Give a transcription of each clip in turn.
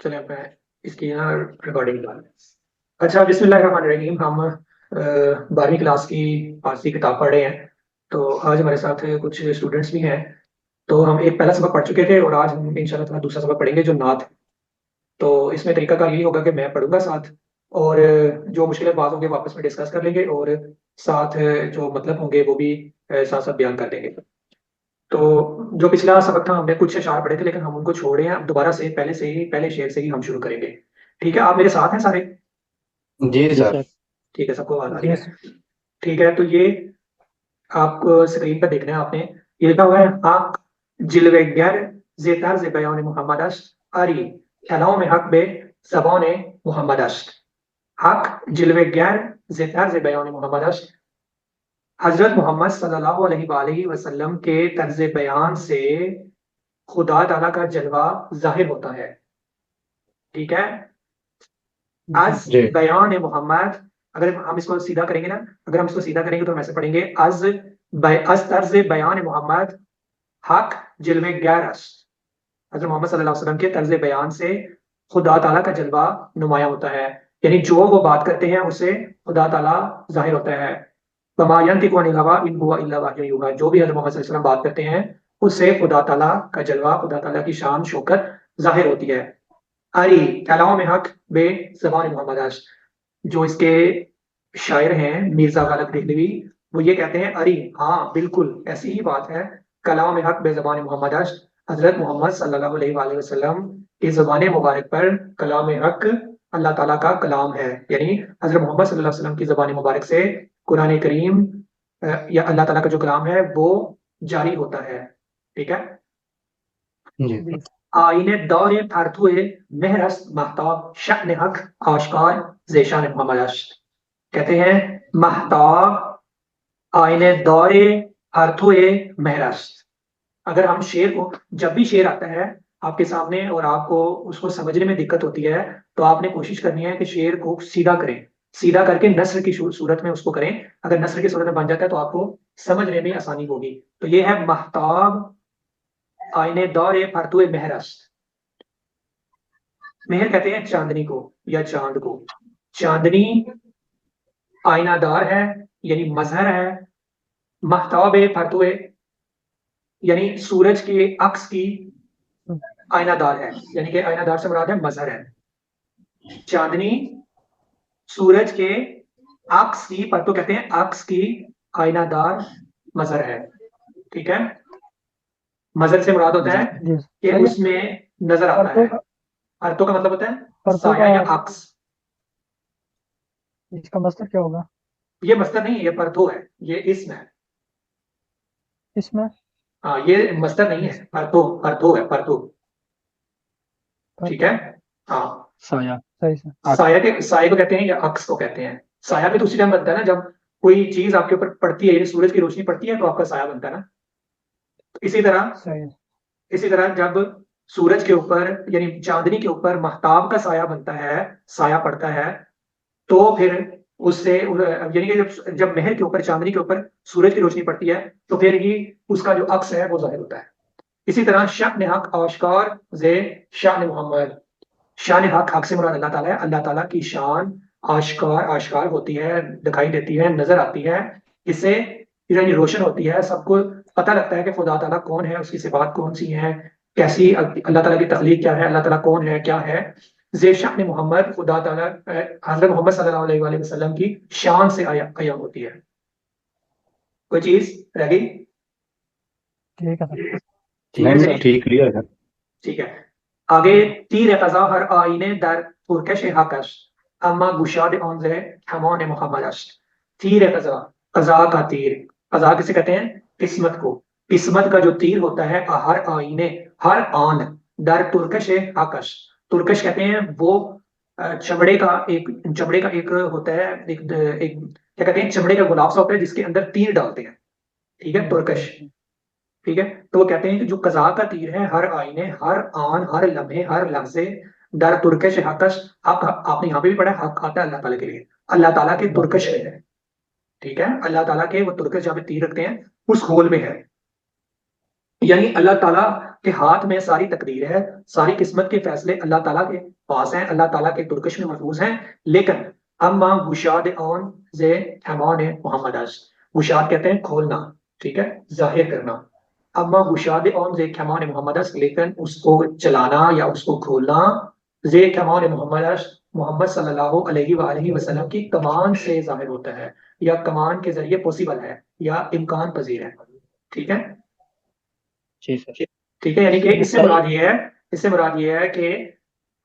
चले मैं इसकी ना रिकॉर्डिंग डाल। अच्छा, बिस्मिल्लाहिर्रहमानिर्रहीम। हम 12वीं क्लास की फारसी किताब पढ़ रहे हैं। तो आज हमारे साथ कुछ स्टूडेंट्स भी हैं। तो हम एक पहला सबक पढ़ चुके थे और आज हम इंशाल्लाह ताला दूसरा सबक पढ़ेंगे जो नात है। तो इसमें तरीकाकार यही होगा कि मैं पढ़ूंगा साथ, और जो मुश्किल बात होंगे वापस में डिस्कस कर लेंगे, और साथ जो मतलब होंगे वो भी साथ साथ बयान कर देंगे। तो जो पिछला सबक था हमने कुछ अशार पढ़े थे, लेकिन हम उनको छोड़ रहे हैं। अब दोबारा से पहले शेर से ही हम शुरू करेंगे। ठीक है, आप मेरे साथ हैं सारे? जी जी सर। सर। ठीक है, सबको आवाज आ रही जी है? ठीक है, तो ये आपको स्क्रीन पर देखना है आपने। ये लिखा हुआ है हक जिलवेगर जेतार जे बयान मोहम्मद अश्त आरी कलाम में हक बे जबान मोहम्मद अश्त। हक जिलवेगर जेतार जे बयान मोहम्मद अश्त, हजरत मोहम्मद सल्लल्लाहु अलैहि वसल्लम के तर्ज बयान से खुदा ताला का जलवा जाहिर होता है। ठीक है, जी अज जी बयान मोहम्मद। अगर हम इसको सीधा करेंगे ना, अगर हम इसको सीधा करेंगे तो हम ऐसे पढ़ेंगे अज तर्ज बयान मोहम्मद हक जिलवे गैरस। हजरत मोहम्मद सल्लल्लाहु अलैहि वसल्लम के तर्ज बयान से खुदा ताला का जलवा नुमाया होता है, यानी जो वो बात करते हैं उससे खुदा ताला जाहिर होता है। वमा यंतिकु अनिल हवा इन हुवा इल्ला वह्युन यूहा। जो भी हजरत मोहम्मद सल्लल्लाहु अलैहि वसल्लम बात करते हैं उससे खुदा ताला का जलवा, खुदा ताला की शान शौकत जाहिर होती है। अरी कलाम में हक बे जबान मोहम्मद अश। जो इसके शायर हैं मिर्जा गालिब देहलवी, वो ये कहते हैं अरी हाँ बिल्कुल ऐसी ही बात है। कलाम में हक बे जबान मोहम्मद अश, हजरत मोहम्मद सल्लल्लाहु अलैहि वसल्लम की जबान मुबारक पर कलाम हक अल्लाह ताला का कलाम है। यानी हजरत मोहम्मद सल्लल्लाहु अलैहि वसल्लम की जबान मुबारक से कुरान करीम या अल्लाह ताला का जो कलाम है वो जारी होता है। ठीक है। जी जी आईने दौरे फरतुए मेहरस्त महताब शअन हक आश्कार जेशान मोहम्मद अश्त। कहते हैं महताब आईने दौरे फरतुए मेहरस्त। अगर हम शेर को, जब भी शेर आता है आपके सामने और आपको उसको समझने में दिक्कत होती है, तो आपने कोशिश करनी है कि शेर को सीधा करें। सीधा करके नस्र की सूरत में उसको करें। अगर नस्र की सूरत में बन जाता है तो आपको समझने में आसानी होगी। तो ये है महताब आईने दौरे फरतुए मेहरस्त। मेहर कहते हैं चांदनी को या चांद को। चांदनी आईनादार है, यानी मजहर है। महताब फरतुए यानी सूरज के अक्स की आईनादार है, यानी कि आईनादार से मुराद है मजहर है। चांदनी सूरज के अक्स की, परतु कहते हैं अक्स की आईनादार मजहर है। ठीक है। मजहर से मुराद होता जी है जी कि सही है। उसमें नजर आता परतों है। का अर्थों का मतलब होता है परतों साया का या अक्स। इसका मतलब क्या होगा? ये मस्तर नहीं है, ये परतो है, ये इसम है। इसमें हाँ, ये मस्तर नहीं है, परतो परतो है, परतो। ठीक है। परतों हाँ, साया सही से। साये को कहते हैं या अक्स को कहते हैं। साया भी तो उसी टाइम बनता है ना जब कोई चीज आपके ऊपर पड़ती है, यानी सूरज की रोशनी पड़ती है तो आपका साया बनता है ना। तो सही है। इसी तरह जब सूरज के ऊपर यानी चांदनी के ऊपर महताब का साया बनता है, साया पड़ता है, तो फिर उससे यानी कि जब मेहर के ऊपर, चांदनी के ऊपर सूरज की रोशनी पड़ती है, तो फिर ही उसका जो अक्स है वो जाहिर होता है। इसी तरह शान हक आश्कार जे शान मोहम्मद। शान हक, हक से मुराद अल्लाह ताला है। अल्लाह ताला की शान आश्कार आश्कार होती है, दिखाई देती है, नजर आती है। इससे यानी रोशन होती है, सबको पता लगता है कि खुदा ताला कौन है, उसकी सिफात कौन सी हैं, कैसी अल्लाह ताला की तख्लीक क्या है, अल्लाह ताला कौन है क्या है। जे शान मोहम्मद, खुदा ताला हजरत मोहम्मद सल्लल्लाहु अलैहि वसल्लम की शान से आया होती है। कोई चीज रह गई? ठीक है सर। ठीक है, नहीं चलिए। ठीक क्लियर है। ठीक है, आगे। तीर कज़ा हर आईने दर पुरकश हकश अम्मा गुशाद औंज़े हमान मोहम्मद अश्त। तीर कज़ा, कज़ा का तीर। कज़ा किसे कहते हैं? किस्मत को। किस्मत का जो तीर होता है हर आईने, हर आन दर तुर्कश हकश। तुर्कश कहते हैं वो चमड़े का एक होता है, एक क्या कहते हैं, चमड़े का गुलाब सा होता है जिसके अंदर तीर डालते हैं। ठीक है, तुर्कश। ठीक है। तो वो कहते हैं कि जो कज़ा का तीर है हर आईने, हर आन, हर लम्हे, हर लफ्जे दर तुर्कश हकश। हक आपने यहाँ पे भी पढ़ा, हक आता है अल्लाह ताला के लिए, अल्लाह ताला के तुर्कश में है। ठीक है, अल्लाह ताला के वो तुर्कश जहाँ पे तीर रखते हैं उस होल में है। यानी अल्लाह ताला कि हाथ में सारी तकदीर है, सारी किस्मत के फैसले अल्लाह ताला के पास हैं, अल्लाह ताला के तुर्कश में महफूज हैं। लेकिन अम्मा गुशाद ऑन जे हमान मोहम्मद अस, गुशाद कहते हैं खोलना, ठीक है, जाहिर करना। अम्मा गुशाद ऑन जे हमान मोहम्मद अस, लेकिन उसको चलाना या उसको खोलना जे हमान मोहम्मद अस, मोहम्मद सल्लल्लाहु अलैहि वसल्लम की कमान से जाहिर होता है, या कमान के जरिए पॉसिबल है, या इम्कान पजीर है। ठीक है, जी सर। ठीक है, यानी कि इससे सही। मुराद ये है, इससे मुराद ये है कि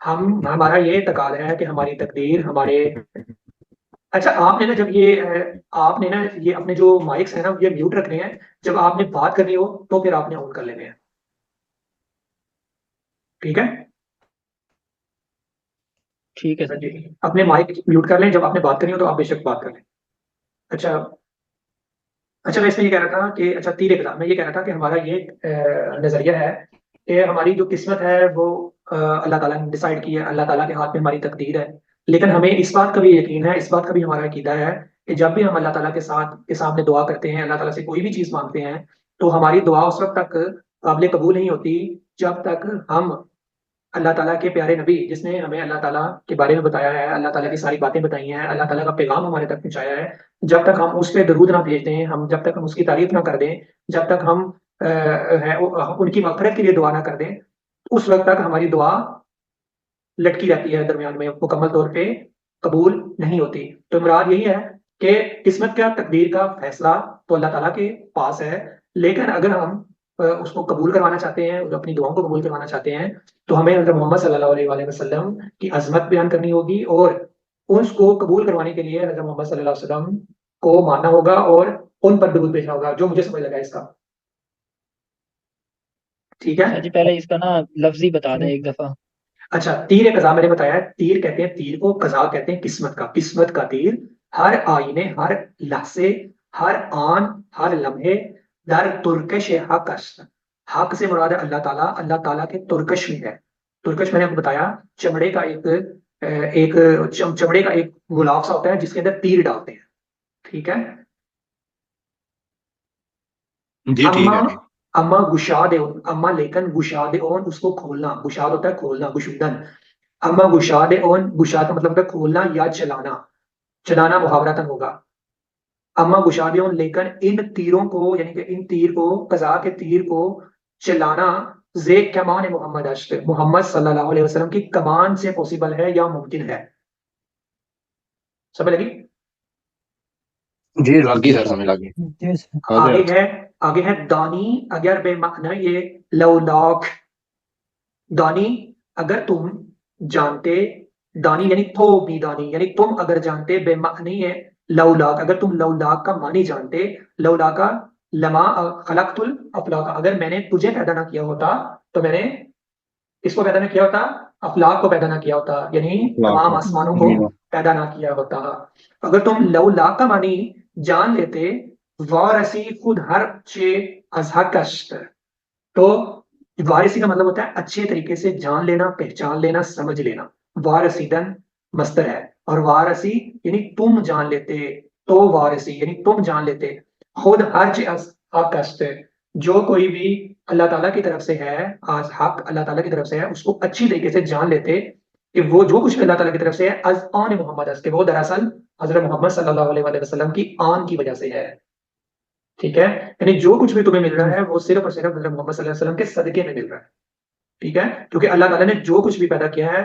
हमारा ये तकादा है कि हमारी तकदीर हमारे। अच्छा, आपने ना जब ये आपने ना ये अपने जो माइक्स है ना ये म्यूट रखने हैं, जब आपने बात करनी हो तो फिर आपने ऑन कर लेने हैं, ठीक है। ठीक है हाँ सर। जी, अपने माइक म्यूट कर लें, जब आपने बात करनी हो तो आप बेशक बात कर लें। अच्छा, अच्छा, मैं इसमें ये कह रहा था कि अच्छा तीर इक़्तिदा, मैं ये कह रहा था कि हमारा ये नजरिया है कि हमारी जो किस्मत है वो अल्लाह ताला ने डिसाइड की है, अल्लाह ताला के हाथ में हमारी तकदीर है। लेकिन हमें इस बात का भी यकीन है, इस बात का भी हमारा अकीदा है कि जब भी हम अल्लाह ताला के सामने दुआ करते हैं, अल्लाह ताला से कोई भी चीज मांगते हैं, तो हमारी दुआ उस वक्त तक काबिल कबूल नहीं होती जब तक हम अल्लाह ताला के प्यारे नबी, जिसने हमें अल्लाह ताला के बारे में बताया है, अल्लाह ताला की सारी बातें बताई हैं, अल्लाह ताला का पैगाम हमारे तक पहुंचाया है, जब तक हम उस पर दरूद ना भेज दें, हम जब तक हम उसकी तारीफ ना कर दें, जब तक हम उनकी मग़फ़िरत के लिए दुआ ना कर दें, उस वक्त तक हमारी दुआ लटकी रहती है दरमियान में, मुकम्मल तौर पे कबूल नहीं होती। तो मुराद यही है कि किस्मत का, तकदीर का फैसला तो अल्लाह ताला के पास है, लेकिन अगर हम उसको कबूल करवाना चाहते हैं, अपनी दुआओं को कबूल करवाना चाहते हैं, तो हमें हज़रत मोहम्मद सल्लल्लाहु अलैहि वसल्लम की अजमत बयान करनी होगी, और उसको कबूल करवाने के लिए हज़रत मोहम्मद सल्लल्लाहु अलैहि वसल्लम को मानना होगा और उन पर दुरूद भेजना होगा, जो मुझे समझ लगा इसका। ठीक है। सर जी पहले इसका ना लफ्जी बता दें एक दफा। अच्छा, तीर कज़ा मैंने बताया, तीर कहते हैं तीर को, कज़ा कहते हैं किस्मत का, किस्मत का तीर हर आईने, हर लहजे, हर आन, हर लम्हे दर तुर्कश हक अस्त। हक से मुराद है अल्लाह ताला, अल्लाह ताला के तुर्कश में है। तुर्कश मैंने आपको बताया चमड़े का चमड़े का एक गुलाब सा होता है जिसके अंदर तीर डालते हैं, ठीक है। जी ठीक अम्मा, है ठीक। अम्मा गुशाद अम्मा, लेकिन गुशाद उसको खोलना, गुशाद होता है खोलना, गुशुदन। अम्मा गुशाद ओन, गुशाद का मतलब होता है खोलना या चलाना, चलाना मुहावरतन होगा। अम्मा गुशाद ओन, लेकिन इन तीरों को, यानी कि इन तीर को, कज़ा के तीर को चलाना जे कमान मोहम्मद अश्क, मोहम्मद सल्लल्लाहु अलैहि वसल्लम की कमान से पॉसिबल है या मुमकिन है। समझ लगी? जी लगी सर, समझ लगी। जी सर। आगे आगे है, आगे है दानी, अगर बेमाना ये लौलाक, दानी अगर तुम जानते, दानी यानी तो भी दानी, यानी तुम अगर जानते, बेमानी है लौलाक, अगर तुम लौलाक का मानी जानते, लौला का लमा खलकतुल अफलाक, अगर मैंने तुझे पैदा ना किया होता तो मैंने किसको पैदा ना किया होता, अफलाक को पैदा ना किया होता, यानी तमाम आसमानों को जी। पैदा ना किया होता। अगर तुम लौलाक का मानी जान लेते, वारसी खुद हर चे अजहकश्त, तो वारिसी का मतलब होता है अच्छे तरीके से जान लेना, पहचान लेना, समझ लेना। वारसीदन मस्तर है, और वारसी यानी तुम जान लेते, तो वारसी यानी तुम जान लेते, खुद हर हक, जो कोई भी अल्लाह ताला की तरफ से है, आज हक अल्लाह ताला की तरफ से है, उसको अच्छी तरीके से जान लेते कि वो जो कुछ भी अल्लाह ताला की तरफ से है, अज आन मोहम्मद, के वो दरअसल हजरत मोहम्मद सल्लल्लाहु अलैहि वसल्लम की आन की वजह से है। ठीक है, यानी जो कुछ भी तुम्हें मिल रहा जी। है वो सिर्फ और सिर्फ हज़रत मोहम्मद सल्लल्लाहु अलैहि वसल्लम के सदके में मिल रहा है। ठीक है, क्योंकि अल्लाह ताला ने जो कुछ भी पैदा किया है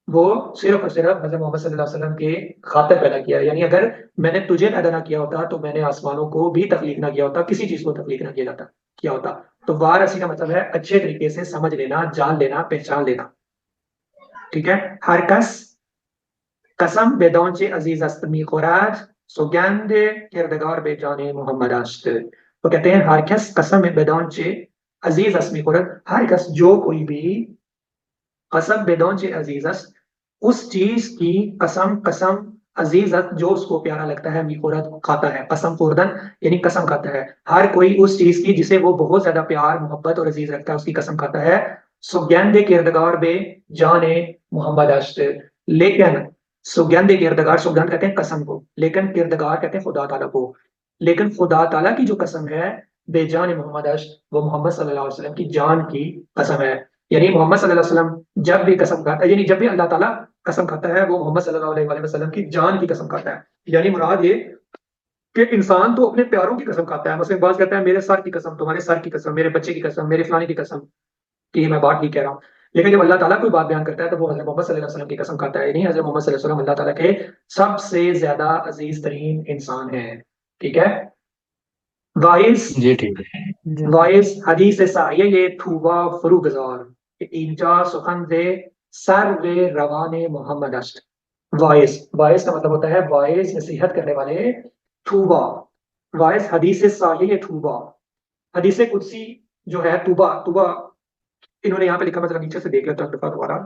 वो सिर्फ और सिर्फ हज़रत मोहम्मद सल्लल्लाहु अलैहि वसल्लम के खातिर पैदा किया है। यानी अगर मैंने तुझे पैदा ना किया होता तो मैंने आसमानों को भी तख्लीक ना किया होता, किसी चीज को तख्लीक ना किया होता। तो वारसी का मतलब है अच्छे तरीके से समझ लेना, जान लेना, पहचान लेना। ठीक है, हर कस कसम बेदौंचे अजीज अस्त मीक़ोरात सौगंध किरदगार बेजाने मोहम्मद अस्त। तो कहते हैं हर कस कसम बेदौंचे अजीज अस्मी कुरत, हर कस जो कोई भी, कसम बेदौंचे अजीज अस्त, उस चीज की कसम, कसम अजीजत जो उसको प्यारा लगता है, मीकुरत खाता है, कसम खुर्दन यानी कसम खाता है, हर कोई उस चीज की जिसे वो बहुत ज्यादा प्यार, मोहब्बत और अजीज रखता है उसकी कसम खाता है। सुगंध किरदगार बे जाने मोहम्मद अश्त, लेकिन सुगंध किरदगार, सुगंध कहते हैं कसम को, लेकिन किरदगार कहते हैं खुदा ताला को, लेकिन खुदा ताला की जो कसम है बेजान मोहम्मद अश्त, वो मोहम्मद सल्लल्लाहु अलैहि वसल्लम की जान की कसम है। यानी मोहम्मद सल्लल्लाहु अलैहि वसल्लम जब भी कसम खाता है, यानी जब भी अल्लाह ताला कसम खाता है, वो मोहम्मद सल्लल्लाहु अलैहि वसल्लम की जान की कसम खाता है। यानी मुराद ये कि इंसान तो अपने प्यारों की कसम खाता है, मसलन बात कहता है मेरे सर की कसम, तुम्हारे सर की कसम, मेरे बच्चे की कसम, मेरे फलाने की कसम, कि मैं बात नहीं कह रहा हूँ। लेकिन जब अल्लाह ताला कोई बात बयान करता है तो वो हज़रत मोहम्मद सल्लल्लाहु अलैहि वसल्लम की कसम खाता है। नहीं, हज़रत मोहम्मद सल्लल्लाहु अलैहि वसल्लम अल्लाह ताला के सबसे ज्यादा अजीज तरीन इंसान है। ठीक है। वाइस जी ठीक है। जी सर। वाइस हदीस साहिह ये थूवा फरूगजार कि इंजा सुखन दे सर वे रवाने मोहम्मद अस्ट। वाइस वाइस का मतलब होता है वाइस नसीहत करने वाले। थूबा वाइस हदीस साहिह थूबा, हदीस कुदसी जो है तूबा तूबा, इन्होंने यहाँ पे लिखा, मैं जरा नीचे से देख लेता हूँ एक दफा दोबारा।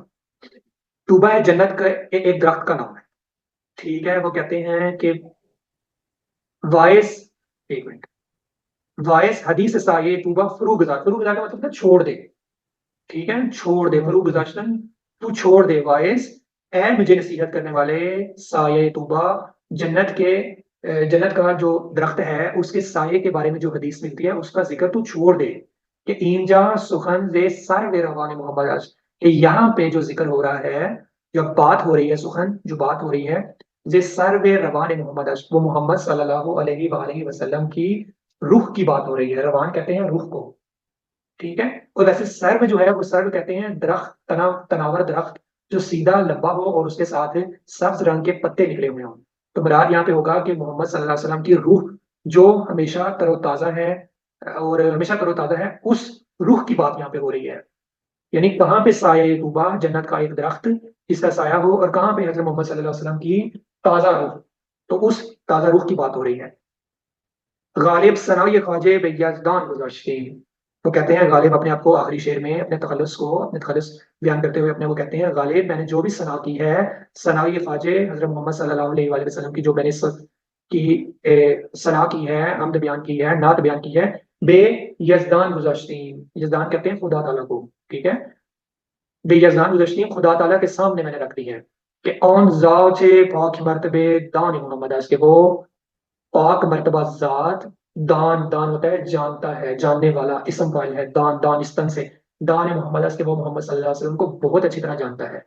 तूबा है जन्नत का एक दरख्त का नाम है। ठीक है। वो कहते हैं कि वाइस, एक मिनट, वाइस हदीस साये तूबा फरूगजार, फरूगजार का मतलब है छोड़ दे। ठीक है, छोड़ दे, फरूगजाशन, तू छोड़ दे वाइस, ए मुझे नसीहत करने वाले, साये तूबा, जन्नत के जन्नत का जो दरख्त है उसके साये के बारे में जो हदीस मिलती है उसका जिक्र तू छोड़ दे। कि इंजा सुखन दे सर वे रवान मोहम्मद आज, कि यहाँ पे जो जिक्र हो रहा है, जो बात हो रही है, सुखन जो बात हो रही है, जे सर वे रवान मोहम्मद आज, वो मोहम्मद सल्लल्लाहु अलैहि वसल्लम की रूह की बात हो रही है। रवान कहते हैं रूह को। ठीक है। और वैसे सर्व जो है वो सर्व कहते हैं दरख्त, तनावर दरख्त जो सीधा लंबा हो और उसके साथ सब्ज रंग के पत्ते निकले हुए हों। तो मुराद यहाँ पे होगा कि मोहम्मद सल्लल्लाहु अलैहि वसल्लम की रूह जो हमेशा तरोताजा है, और हमेशा तरोताजा है, उस रूह की बात यहाँ पे हो रही है। यानी कहाँ पे साया तूबा, जन्नत का एक दरख्त जिसका साया हो, और कहाँ पे हजरत मोहम्मद सल्लल्लाहु अलैहि वसल्लम की ताजा रूह, तो उस ताजा रूह की बात हो रही है। गालिब सनाई ख्वाजे बेयजदान गुज़श्तीन, वो कहते हैं गालिब अपने आप को आखिरी शेर में अपने तखल्लुस को, अपने तखल्लुस बयान करते हुए अपने वो कहते हैं, गालिब मैंने जो भी सना की है, सनाई ख्वाजे हजरत मोहम्मद सल्लल्लाहु अलैहि वसल्लम की जो मैंने की सना की है, हमद बयान की है, नात बयान की है, बे यजदान गुज़श्तीन, यजदान कहते हैं खुदा ताला को। ठीक है। बे यजदान गुज़श्तीन खुदा ताला के सामने मैंने रख दी है। कि ऑन जाचे पाक मर्तबे दान मोहम्मद, के वो पाक मर्तबा जात, दान, दान होता है जानता है, जानने वाला, इसम फाइल है, दान, दान स्तन से, दान है मोहम्मद के वो मोहम्मद सल्लल्लाहु अलैहि वसल्लम को बहुत अच्छी तरह जानता है।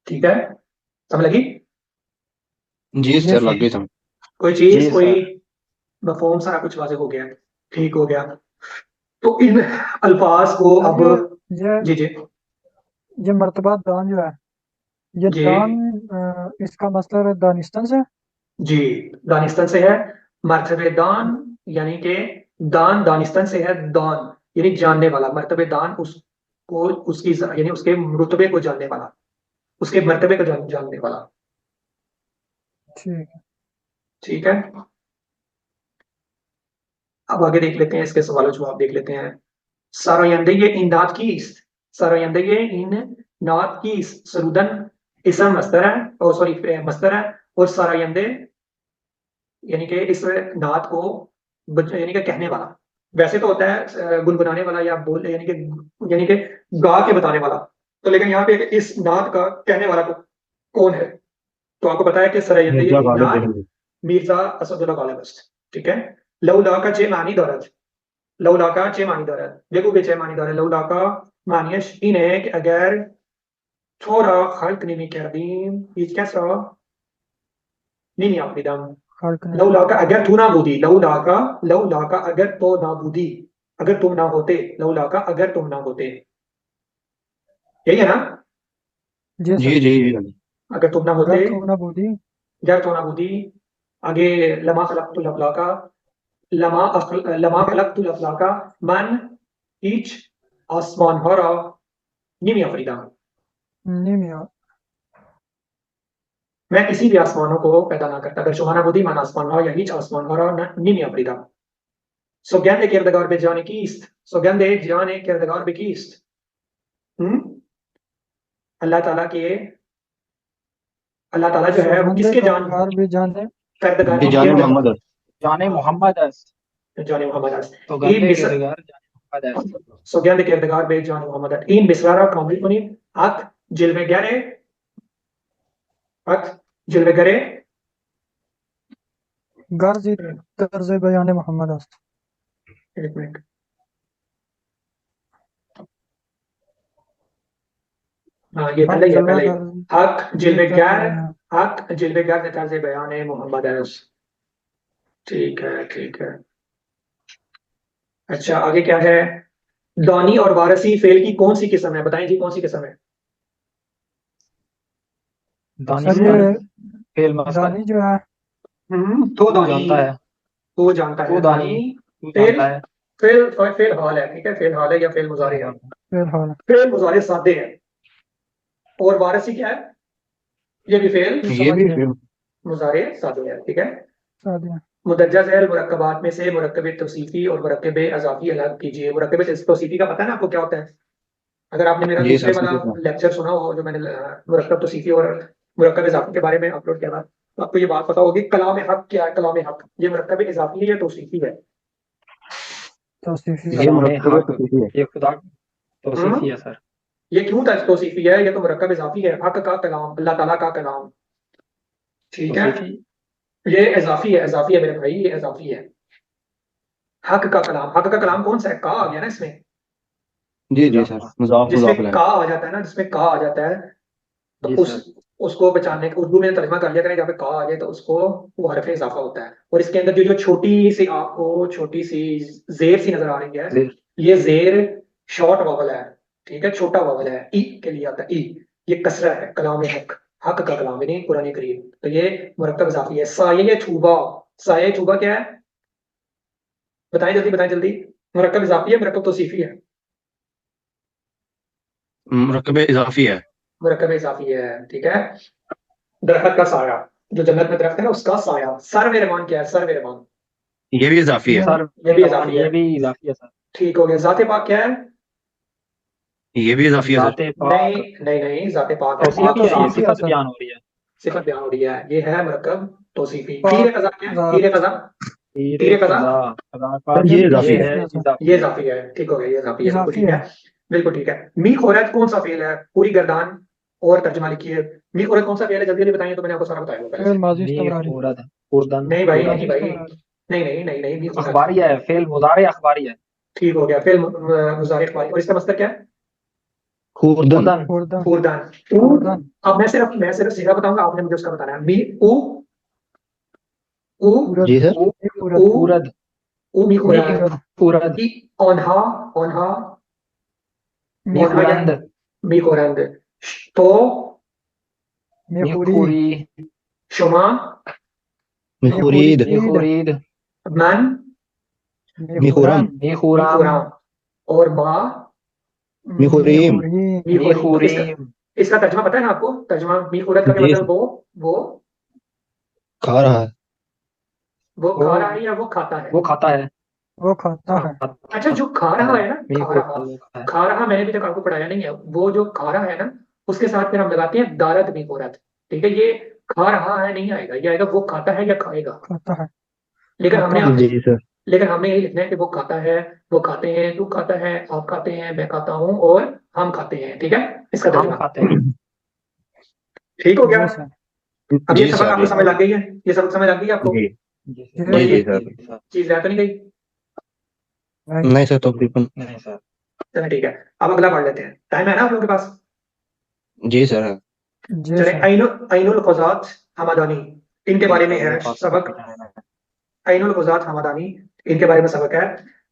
ठीक है। समझ लगी? जी जी सर सर। लग गई समझ। कोई चीज, जी कोई सर। मफहूम, सारा कुछ वाज़ेह हो गया? ठीक हो गया। तो इन अल्फाज को सर अब, ये जी जी ये मर्तबा दान जो है, ये जी दान इसका मतलब दानिस्तान से है? जी, दानिस्तान से है। मर्तबे दान यानी कि दान दानिस्तान से है, दान यानी जानने वाला, मर्तबे दान उसको, उसकी यानी उसके रुतबे को जानने वाला, उसके मर्तबे को जानने वाला। ठीक है। ठीक है। अब आगे देख लेते हैं, इसके सवालों जवाब देख लेते हैं। सारोयंदे इन नात कीस्ट, सारोयंदे इन नात कीस्ट, सरुदन इसम मस्तर है, और सॉरी मस्तर है, और सारोयंदे यानी कि इस नात को यानी कि कहने वाला। वैसे तो होता है गुनगुनाने वाला या बोल, यानी कि गा के बताने वाला। तो लेकिन यहाँ पे इस नात का कहने वाला कौन है? तो आपको पता है कि सरयंदे मिर्जा गालिब नात देहलवी। मिर्जा असदुल्लाह गालिब अस्त। ठीक है। लौला का चे मानी दौरत, लौला का चे मानी दौरत, देखो कि चे मानी दौरत, लौला का मानियश इन है कि अगर थोड़ा खल्क नहीं कर दी, कैसा नहीं आप दम, खाल्क ने लौला का अगर तू ना बूदी, लौला का अगर तो ना बूदी, अगर तुम ना होते, लौला का अगर तुम ना होते, यही है ना? जी जी सर। जी जी। अगर तुम ना होते, घर थोड़ा बूदी। अगर तो ना बूदी, आगे लमा खलकतुल अफलाका, लमा खलकतुल अफलाका मन ईच आसमान हरा निमी अफरीदा, नहीं मियाँ। मैं किसी भी आसमानों को पैदा ना करता अगर शुमाना बुद्धि मान आसमान हरा या ईच आसमान हरा निमी Afrida. Sogende Kierkegaard be Gianni Kiist, Sogende Gianni Kierkegaard be Kiist। अल्लाह ताला के, अल्लाह ताला जो है वो सौगंधे किसके जान, कारगार भी जाने। कर्दगार ये किसके जाने हैं? मोहम्मद जाने मोहम्मद अस्त, जाने मोहम्मद अस तो in गंदे Misr, किरदार जाने मोहम्मद अस्त। Sogende Kierkegaard be Gianni Mohammed At in Misrara Kamilpuni At Jilvegare At Jilvegare गर्ज तर्ज बयान मोहम्मद अस्त। एक मिनट। हाँ ये पहले ही है, पहले ही। हक जिल्वेगार, हक जिल्वेगार ने तर्ज बयान है मोहम्मद अरस। ठीक है ठीक है। अच्छा आगे क्या है? दानी और वारसी फेल की कौन सी किस्म है? बताएं जी कौन सी किस्म है? दानी सर का ये फेल मस्तर दानी जो है तो तू दानी, जानता है, तो जानता तू है दानी, दानी। तू फेल, जानता है। फेल फेल हाल है, ठीक है, फेल हाल है या फेल मुजारे है। फिलहाल फेल मुजारे सादे है। और वारसी क्या है? ये भी फेल ये ये समझ भी गए फिर मुजारे सादे है, ठीक है। सादिया मुदज्जा ज़ैल मुरक्कबात में से मुरक्कब तौसीफी और मुरक्कब इज़ाफ़ी अलग कीजिए। मुरक्कब तौसीफी का पता है ना आपको क्या होता है? अगर आपने मेरा जी दूसरे सर वाला समझ लेक्चर सुना हो जो मैंने मुरक्कब तौसीफी और मुरक्कब इज़ाफ़ी के बारे में अपलोड किया था, तो आपको ये बात पता होगी। कलाम हक क्या है? कलाम हक ये मुरक्कब इज़ाफ़ी है या तौसीफी है? तौसीफी ये है। कलाम मुरक्कब हक तौसीफी है। ये खुदा तौसीफी हम्म है सर। ये क्यों तौसीफी है? ये तो मुरक्कब इज़ाफ़ी है। हक का कलाम, अल्लाह ताला का कलाम, ठीक है। तौसीफी ये इज़ाफ़ी है, इज़ाफ़ी है मेरे भाई, ये इज़ाफ़ी है। हक का कलाम, हक का कलाम कौन सा है? का आ गया ना इसमें। जी जी सर, इजाफा। मुज़ाफ जिसमें मुज़ाफ अलैह। का आ जाता है ना, जिसमें का आ जाता है, तो जी उस सर। उसको बचाने का उर्दू में तर्जमा कर लिया करें, जहाँ पे का आ जाए तो उसको वो हरफ इजाफा होता है। और इसके अंदर जो जो छोटी सी आपको छोटी सी जेर सी नजर आ रही है, जी ये जेर शॉर्ट वॉवल है, ठीक है, छोटा वॉवल है, ई के लिए आता है ई। ये कसरा है, कलाम हक, हक का कलाम यानी कुरान करीम। तो ये मुरक्कब इजाफी है। साये छूबा, साये छूबा क्या है? बताएं जल्दी, बताएं जल्दी। मुरक्कब इजाफी है, मुरक्कब तौसीफी है? मुरक्कब इजाफी है। मुरक्कब इजाफी है, ठीक है। दरखत का साया, जो जन्नत में दरख्त है ना उसका साया। सर्व रहमान क्या है? सर्व रहमान, ये भी इजाफी है। सर। ये भी रमान इजाफी है, ये भी इजाफी है सर। ठीक हो गया। जाते पाक क्या है? ये भी इजाफी है सर। जाते नहीं पाक नहीं नहीं, जाते पाक है, पाक तौसीफी तो है, ये साफ है। तौसीफी है सिफत सर। बयान हो रही है। सिफत बयान हो रही है, ये है मुरक्कब तौसीफी। तीर पाक कज़ा क्या है? तीर ज़ात कज़ा, तीरे तीर कज़ा कजा कजा का सर ये इजाफी ये है। है तौसीफी है सर। ये इजाफी। इजाफी है, ठीक हो गया, ये इजाफी है, बिल्कुल इजाफी ठीक है। है। बिल्कुल ठीक है। मी खोरत कौन सा फेल है? पूरी गर्दान और तर्जुमा लिखिए। मी खोरत कौन सा फेल है? जल्दी जल्दी बताइए, तो मैंने आपको सारा बताया होगा पहले फिर से। माजी मी इस्तमरारी। खुरद खुर्दन नहीं भाई, नहीं खुरद। माजी भाई, इस्तमरारी। नहीं नहीं नहीं नहीं, मी खोरत, अखबारी है, फेल मुजारे अखबारी है। ठीक हो गया। फिर मुजारिफ वाली, और इसका मतलब क्या है? खुर्दन। खुर्दन खुर्दन। कूड़दान। खुर्दन। अब मैं सिर्फ सीधा बताऊंगा, आपने मुझे उसका बताना है। मी ऊ, ऊ, खुरद। जी सर। उ ये खुरद। ऊ, खुरद ऊ मी मी खुरान, खुरद ई ओन्हा, ओन्हा, मी ओन्हा क्या? खुरंद मी खुरंद। तो मी मेखुरी। खुरी शुमा, मिखुरीद। मी मेखुरीद। खुरीद मन, मिखुरम। मेखुरन। मी मी खुराम खुराम, और बा, मिखुरीम। मेखुरी। मी मी खुरी। इसका खुरीम। इसका तर्जमा पता है ना आपको? तर्जमा मी खुरत का क्या जी मतलब? सर, वो खा रहा है। वो वो खा रहा है या वो खाता है? वो खाता है। वो खाता है। अच्छा, जो खा रहा है ना, मी खा रहा, खुरद वो खाता है। खा रहा मैंने अभी तक आपको पढ़ाया नहीं है। वो जो खा रहा है ना, उसके साथ फिर हम लगाते हैं दारद भी होरत, ठीक है। ये खा रहा है नहीं आएगा, ये आएगा वो खाता है या खाएगा। खाता है। लेकिन खाता हमने है। जी सर। लेकिन हमने यही लिखना है कि वो खाता है, वो खाते हैं, तू खाता है, आप खाते हैं, मैं खाता हूँ, और हम खाते हैं, ठीक है। इसका हम तर्जुमा खाते हैं। ठीक हो गया। जी सर। अब ये जी सबक सर। आपको समझ लग गई है? ये सबक समझ लग गई है आपको? जी जी सर। जी कोई जी सर। जी सर। सर। चीज रह तो नहीं गई? नहीं। नहीं सर, तकरीबन। नहीं सर। चलो ठीक है। अब अगला पढ़ लेते हैं, टाइम है ना आप लोगों के पास? जी सर है। जी चले, सर। ऐनुल क़ुज़ात हमादानी, इनके जी बारे में सर, है मेरे पास सबक। कॉपी है। ऐनुल क़ुज़ात हमादानी, इनके बारे में सबक है।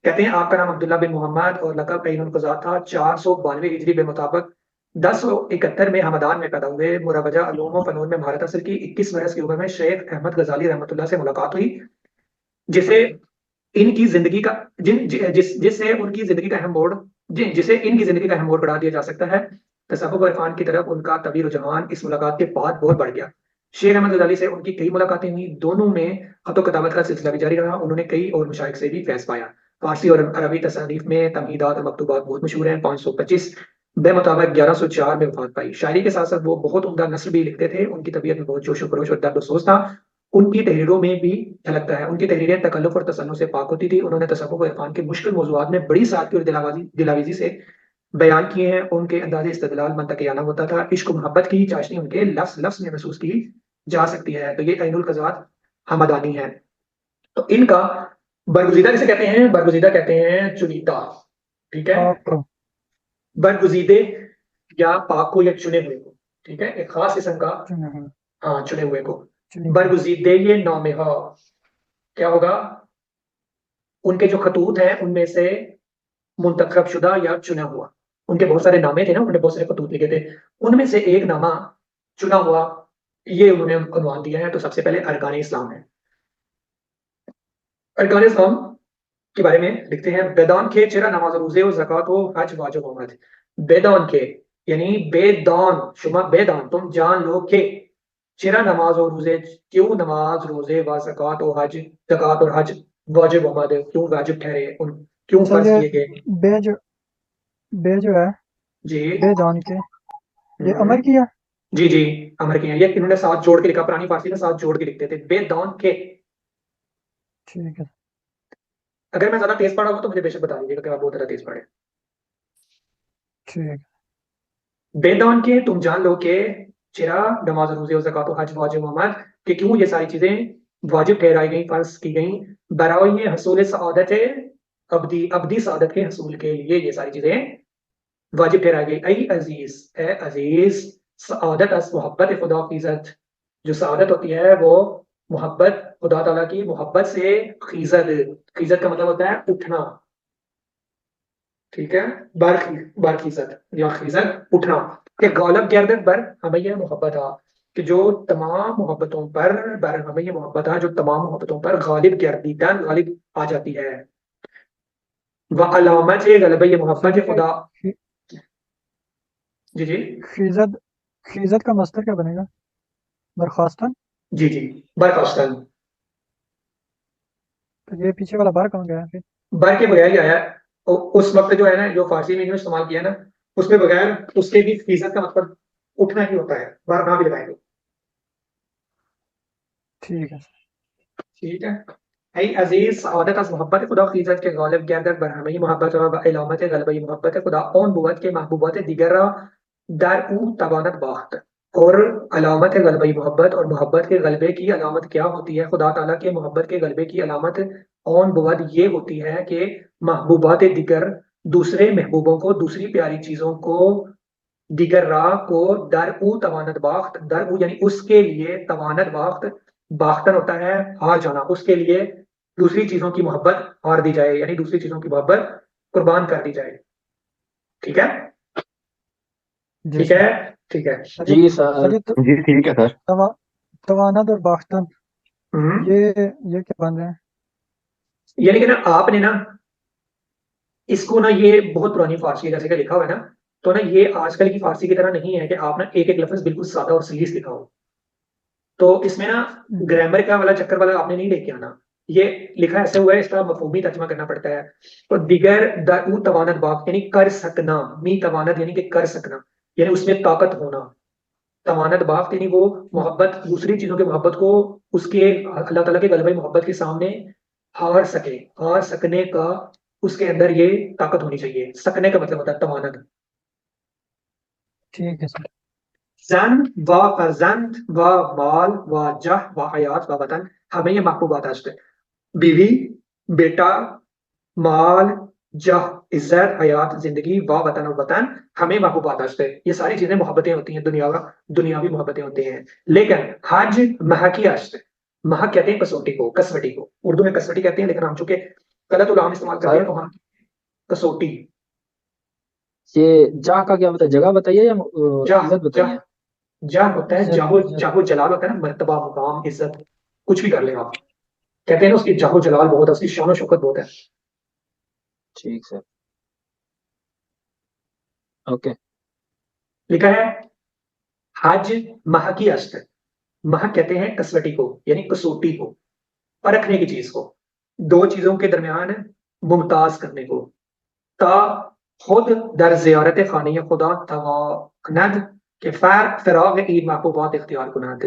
कहते हैं आपका नाम अब्दुल्ला बिन मोहम्मद और लक़ब ऐनुल क़ुज़ात था। 492 हिजरी के मुताबिक 1071 में हमदान में पैदा हुए। मुरवजा उलूम व फ़नून में महारत हासिल की। 21 बरस की उम्र में शेख अहमद गजाली रहमतुल्लाह से मुलाकात हुई, जिसे इनकी जिंदगी का जिन जि- जिस जिससे उनकी जिंदगी का अहम मोड़ जिसे इनकी जिंदगी का अहम मोड़ करार दिया जा सकता है। तसव्वुफ और इरफान की तरफ उनका तवी रुझान इस मुलाकात के बाद बहुत बढ़ गया। शेख अहमद गजाली से उनकी कई मुलाकातें हुई, दोनों में खत किताबत का सिलसिला भी जारी रहा। उन्होंने कई और मशाइख से भी फैज़ पाया। फारसी और अरबी तसानीफ में तमहीदात और मकतूबात बहुत मशहूर हैं। 525 बेमुताबिक 1104 में वफात पाई। शायरी के साथ साथ वो बहुत उम्दा नस्र भी लिखते थे। उनकी तबीयत में बहुत जोश व खरोश और दर्द व सोच था। उनकी तहरीरों में भी झलकता है। उनकी तहरीरें तकल्लुफ और तसन्नुफ से पाक होती थी। उन्होंने तसव्वुफ और इरफान के मुश्किल मौज़ूआत में बड़ी सादगी और दिलावेज़ी से बयान किए हैं। उनके अंदाज़े इस्तेदलाल मंतकियाना होता था। इश्क मोहब्बत की चाशनी उनके लफ्ज़ लफ्ज़ में महसूस की जा सकती है। तो ये ऐनुल क़ज़ात हमदानी है। तो इनका बरगुजीदा किसे कहते हैं? बरगुजीदा कहते हैं चुनीदा, ठीक है। आपको बरगुजीदे या पाक को या चुने हुए को, ठीक है, एक खास किस्म का, चुने हुए हाँ चुने हुए को। चुनी हुई। बरगुजीदे ये नाम क्या होगा? उनके जो खतूत हैं उनमें से मुंतखब शुदा या चुना हुआ, उनके बहुत सारे नामे थे ना, उन्होंने बहुत सारे खतूत लिखे थे, उनमें से एक नामा चुना हुआ, ये उन्होंने उन्वान दिया है। तो सबसे पहले अरकान इस्लाम है। अरकान इस्लाम के बारे में लिखते हैं, बेदान के चेरा नमाज रोजे और ज़कात हो हज वाजिब आमद। बेदान के यानी बेदान, शुमा बेदान, तुम जान लो के, चेरा नमाज और रोजे, क्यों नमाज रोजे व ज़कात और हज, ज़कात और हज वाजिब आमद, क्यों वाजिब ठहरे, उन क्यों अच्छा, फर्ज ये किए गए। बे जो है, जी बेदान के, ये हम्म, अमर किया। जी जी, अमर के हैं ये, इन्होंने साथ जोड़ के लिखा, पुरानी फारसी में साथ जोड़ के लिखते थे, बेदान के। ठीक है। अगर मैं ज्यादा तेज पढ़ा हूँ तो मुझे बेशक बता दीजिएगा कि आप बहुत ज्यादा तेज पढ़े। ठीक बेदान के, तुम जान लो कि चिरा नमाज रोजे और ज़कात हज वाजिब मोहम्मद, कि क्यों ये सारी चीजें वाजिब ठहराई गई, फर्ज की गई, बराए हसूल सआदत अब्दी, अब्दी सआदत के हसूल के लिए ये सारी चीजें वाजिब ठहराई गई। ऐ अजीज, ए अजीज, सआदत अस मोहब्बत खुदा की इज्जत, जो सआदत होती है वो मोहब्बत खुदा ताला की मोहब्बत से, खीजत, खीजत का मतलब होता है उठना, ठीक है, बारखीजत या खीजत उठना, कि गौलब गर्दत बर हमें यह मोहब्बत आ, कि जो तमाम मोहब्बतों पर, बर हमें यह मोहब्बत आ, जो तमाम मोहब्बतों पर गालिब गर्दीदन, गालिब आ जाती है। व अलामत है गलबा ये मोहब्बत सर, है खुदा। ये जी जी, खीजत, खीजत का मस्तर क्या बनेगा? बर्खास्तन। जी जी, बरखास्तन, तो ये पीछे वाला बार कहाँ गया फिर? बर के बगैर ही आया है। उस वक्त जो है ना, जो फारसी में इन्होंने इस्तेमाल किया ना, उसमें बगैर उसके भी खीजत का मतलब उठना ही होता है, बार कहाँ भी लगाएंगे। ठीक है। ठीक है। ऐ अजीज, सआदत अस मोहब्बत खुदा खीजत के गालिब गर्दत बरहमी मोहब्बत व इलामत गलबी मोहब्बत खुदा ओन बुवत के महबूबत दिगर दर ऊ तवानत बाख्त। और अलामत गलबी मोहब्बत, और मोहब्बत के गलबे की अलामत क्या होती है? खुदा ताला के मोहब्बत के गलबे की अलामत ओन बुवत ये होती है कि महबूबात दिगर, दूसरे महबूबों को, दूसरी प्यारी चीजों को, दिगर राह को, दर ऊ तवानत बाख्त, दर ऊ यानी उसके लिए, तवानत बाख्त, बाख्तन होता है हार जाना, उसके लिए दूसरी चीजों की मोहब्बत हार दी जाए, यानी दूसरी चीजों की मोहब्बत कुर्बान कर दी जाए। ठीक है, जी ठीक सर। है, ठीक है। सर ये जी सर सर। ये जी ठीक है सर। तवा तवानत और बाख्तन, हम्म, ये क्या बन रहे हैं? यानी कि ना आपने ना इसको ना, ये बहुत पुरानी फारसी जैसे का लिखा हुआ है ना, तो ना ये आजकल की फारसी की तरह नहीं है कि आप ना एक एक लफ्ज बिल्कुल सादा और सलीस लिखा हो। तो इसमें ना ग्रामर का वाला चक्कर वाला आपने नहीं लेके आना। ये लिखा ऐसे हुआ है, इसका मफहूमी तर्जमा करना पड़ता है। तो दिगर दाऊ तवानत बाप यानी कर सकना, मी तवानत यानी कि कर सकना, यानी उसमें ताकत होना। तवानत बाप यानी वो मोहब्बत, दूसरी चीजों की मोहब्बत को उसके, अल्लाह ताला के गलबे मोहब्बत के सामने हार सके, हार सकने का उसके अंदर ये ताकत होनी चाहिए। सकने का मतलब होता है तवानत। ठीक है सर। जन व फर्जंद व माल व जह व हयात व वतन, हमें ये महबूबात है। बीवी, बेटा, माल, जह, इज्जत, हयात, जिंदगी, व वतन, और वतन हमें महबूबात है। ये सारी चीजें मोहब्बतें होती हैं, दुनियावी मोहब्बतें होती हैं। लेकिन हज मह की अश्त, मह कहते हैं कसौटी को, कसवटी को, उर्दू में कसवटी कहते हैं, लेकिन हम चूंकि गलत उलाम इस्तेमाल करते हैं सर तो हम कसौटी। ये जा का क्या बताइए, जगह बताइए या जह, इज्जत जह, बताइए? जह होता है इज्जत, जाहो, इज्जत। जाहो जलाल होता है ना, मर्तबा, मुकाम, इज्जत, कुछ भी कर लेगा आप। कहते हैं ना उसकी जाहो जलाल बहुत है, उसकी शान शौकत बहुत है। ठीक सर। ओके। लिखा है हज माह की अस्त, माह कहते हैं कसवटी को, यानी कसौटी को, परखने की चीज को, दो चीजों के दरमियान मुमताज करने को। ता खुद दर जियारत खानी खुदा तवानद के फराग ईद महबूबात इख्तियार कुनद।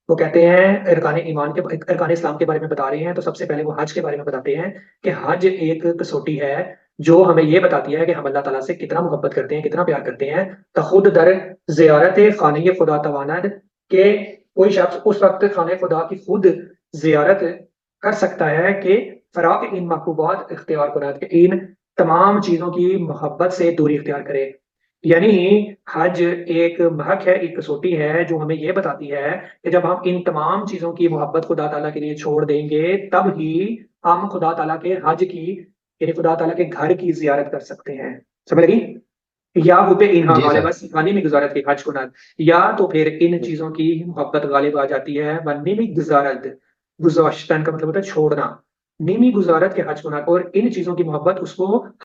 वो कहते हैं अरकान ईमान के, अरकान इस्लाम के बारे में बता रहे हैं, तो सबसे पहले वो हज के बारे में बताते हैं कि हज एक कसौटी है जो हमें ये बताती है कि हम अल्लाह ताला से कितना मोहब्बत करते हैं, कितना प्यार करते हैं। तो खुद दर जियारत खानी खुदा तवानद, के कोई शख्स उस वक्त खाने खुदा की खुद जियारत कर सकता है कि फराक इन महबूबात इख्तियार कुरात के इन तमाम चीजों की मोहब्बत से दूरी इख्तियार करे। यानी हज एक महक है, एक कसौटी है जो हमें यह बताती है कि जब हम इन तमाम चीजों की मोहब्बत खुदा ताला के लिए छोड़ देंगे तब ही हम खुदा ताला के हज की यानी खुदा ताला के घर की जियारत कर सकते हैं। समझ लगी? या हुबे इन्हा जी सर। गालिबा सिखानी में गुजारत की हज कुनात, या तो फिर इन चीजों की मोहब्बत गालिब आ जाती है वन्नी में गुजारत, गुजाश्तन का मतलब होता है छोड़ना, नीमी गुजारत के हज कुनात, और इन चीजों की मोहब्बत उसको